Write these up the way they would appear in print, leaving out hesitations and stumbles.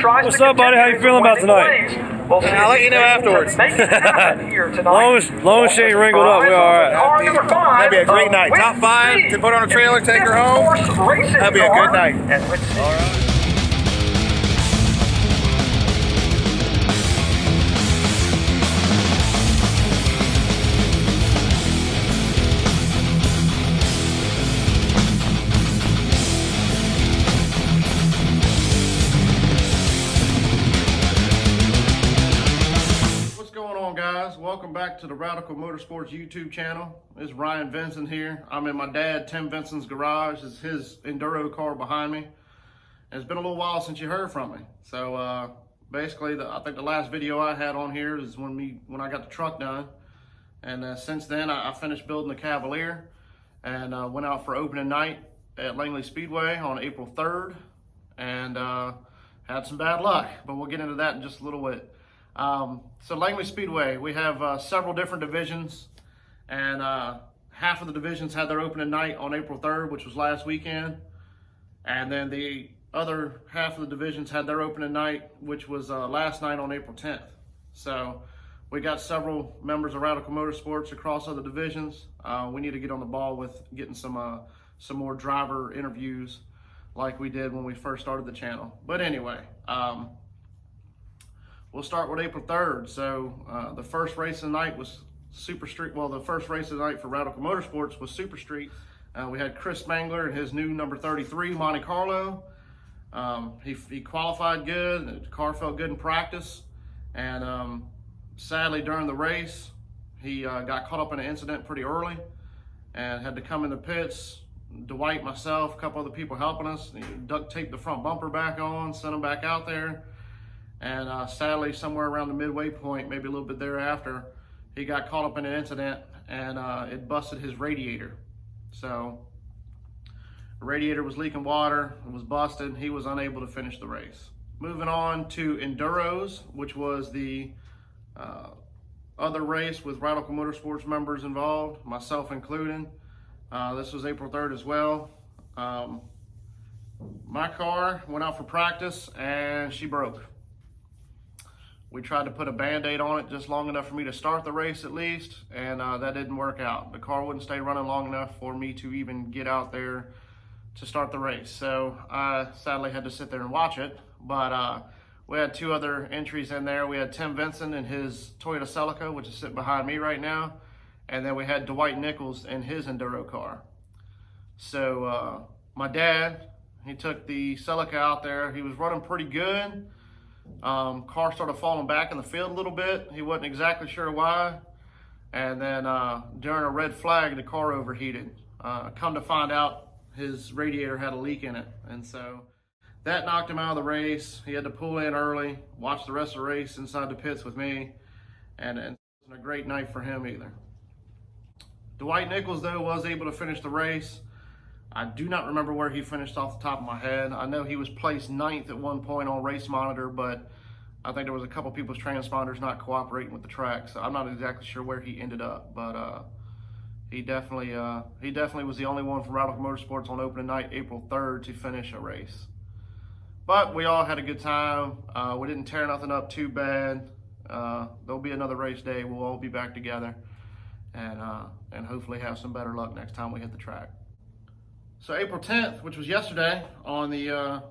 tries What's to up, buddy? How you feeling about tonight? We'll see I'll let you know afterwards. Make it happen here tonight. long as she ain't wrinkled up, we're all right. Car number 5. That'd be a great night. Top 5 to put on a trailer, take her home. That'd be a good night. All right. Welcome back to the Radical Motorsports YouTube channel. It's Ryan Vincent here. I'm in my dad Tim Vincent's garage. It's his enduro car behind me. And it's been a little while since you heard from me. So basically, I think the last video I had on here is when I got the truck done. And since then, I finished building the Cavalier and went out for opening night at Langley Speedway on April 3rd. And had some bad luck, but we'll get into that in just a little bit. So Langley Speedway, we have several different divisions, and half of the divisions had their opening night on April 3rd, which was last weekend, and then the other half of the divisions had their opening night, which was last night on April 10th. So we got several members of Radical Motorsports across other divisions. We need to get on the ball with getting some more driver interviews like we did when we first started the channel. But anyway, we'll start with April 3rd. So the first race of the night was Super Street. Well, the first race of the night for Radical Motorsports was Super Street. We had Chris Spangler and his new number 33 Monte Carlo. He qualified good. The car felt good in practice. And sadly, during the race, he got caught up in an incident pretty early and had to come in the pits. Dwight, myself, a couple other people helping us. He duct taped the front bumper back on, sent him back out there. And sadly, somewhere around the midway point, maybe a little bit thereafter, he got caught up in an incident and it busted his radiator. So the radiator was leaking water, it was busted. He was unable to finish the race. Moving on to Enduros, which was the other race with Radical Motorsports members involved, myself included. This was April 3rd as well. My car went out for practice and she broke. We tried to put a Band-Aid on it just long enough for me to start the race at least, and that didn't work out. The car wouldn't stay running long enough for me to even get out there to start the race. So I sadly had to sit there and watch it, but we had two other entries in there. We had Tim Vincent in his Toyota Celica, which is sitting behind me right now, and then we had Dwight Nichols in his Enduro car. So my dad, he took the Celica out there. He was running pretty good. Car started falling back in the field a little bit. He wasn't exactly sure why. And then during a red flag, the car overheated. Come to find out, his radiator had a leak in it. And so that knocked him out of the race. He had to pull in early, watch the rest of the race inside the pits with me. And it wasn't a great night for him either. Dwight Nichols, though, was able to finish the race. I do not remember where he finished off the top of my head. I know he was placed 9th at one point on Race Monitor, but I think there was a couple people's transponders not cooperating with the track, so I'm not exactly sure where he ended up. But he definitely was the only one from Radical Motorsports on opening night, April 3rd, to finish a race. But we all had a good time. We didn't tear nothing up too bad. There'll be another race day. We'll all be back together and hopefully have some better luck next time we hit the track. So April 10th, which was yesterday, on the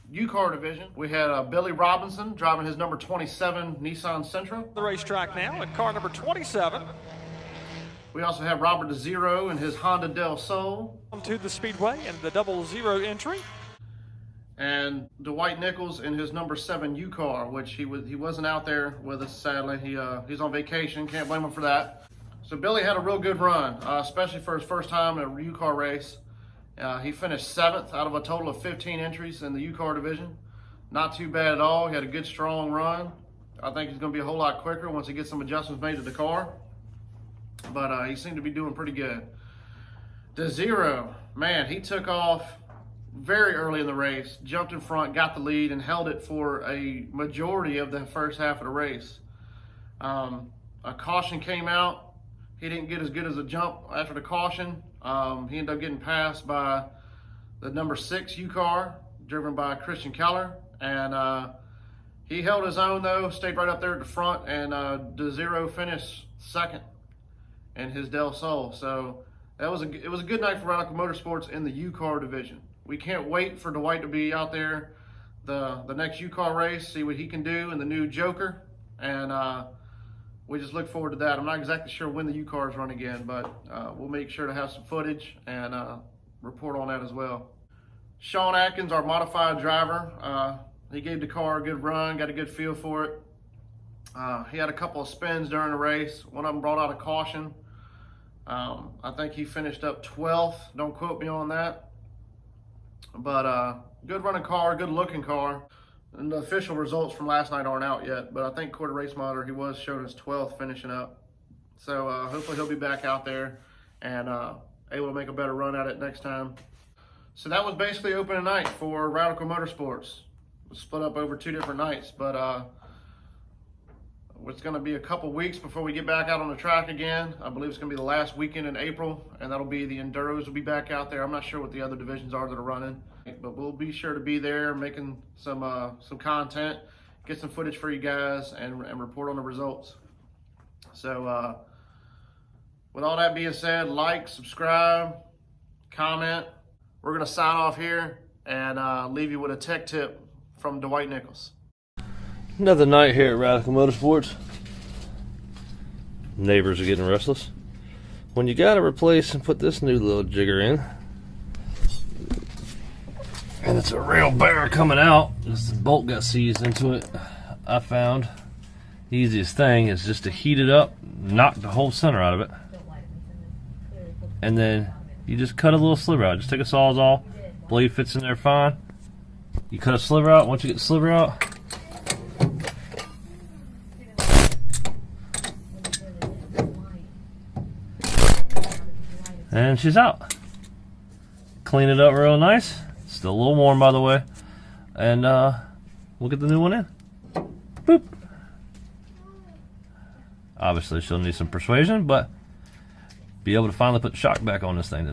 U-Car division, we had Billy Robinson driving his number 27 Nissan Sentra. The racetrack now at car number 27. We also have Robert DeZero in his Honda Del Sol. To the Speedway and the 00 entry. And Dwight Nichols in his number 7 U-Car, which he wasn't out there with us, sadly. He's on vacation, can't blame him for that. So Billy had a real good run, especially for his first time in a U-Car race. He finished 7th out of a total of 15 entries in the U-Car division. Not too bad at all. He had a good, strong run. I think he's going to be a whole lot quicker once he gets some adjustments made to the car. But he seemed to be doing pretty good. DeZero, man, he took off very early in the race, jumped in front, got the lead, and held it for a majority of the first half of the race. A caution came out. He didn't get as good as a jump after the caution. He ended up getting passed by the number 6 U-Car, driven by Christian Keller. And He held his own though, stayed right up there at the front, and DeZero finished second in his Del Sol. So it was a good night for Radical Motorsports in the U-Car division. We can't wait for Dwight to be out there the next U-Car race, see what he can do in the new Joker, and we just look forward to that. I'm not exactly sure when the U-Cars run again, but we'll make sure to have some footage and report on that as well. Sean Atkins, our modified driver, he gave the car a good run, got a good feel for it. He had a couple of spins during the race. One of them brought out a caution. I think he finished up 12th. Don't quote me on that. But good running car, good looking car. And the official results from last night aren't out yet, but I think Quarter Race Monitor, he was showing his 12th finishing up. So hopefully he'll be back out there and able to make a better run at it next time. So that was basically opening night for Radical Motorsports. Split up over 2 different nights, but it's going to be a couple weeks before we get back out on the track again. I believe it's going to be the last weekend in April, and that'll be the Enduros will be back out there. I'm not sure what the other divisions are that are running, but we'll be sure to be there making some content, get some footage for you guys, and report on the results. So with all that being said, like, subscribe, comment. We're going to sign off here and leave you with a tech tip from Dwight Nichols. Another night here at Radical Motorsports. Neighbors are getting restless. When you gotta replace and put this new little jigger in, and it's a real bear coming out, this bolt got seized into it. I found the easiest thing is just to heat it up, knock the whole center out of it, and then you just cut a little sliver out. Just take a Sawzall, blade fits in there fine. You cut a sliver out. Once you get the sliver out, and she's out. Clean it up real nice. Still a little warm, by the way. And we'll get the new one in. Boop. Obviously, she'll need some persuasion, but be able to finally put the shock back on this thing tonight.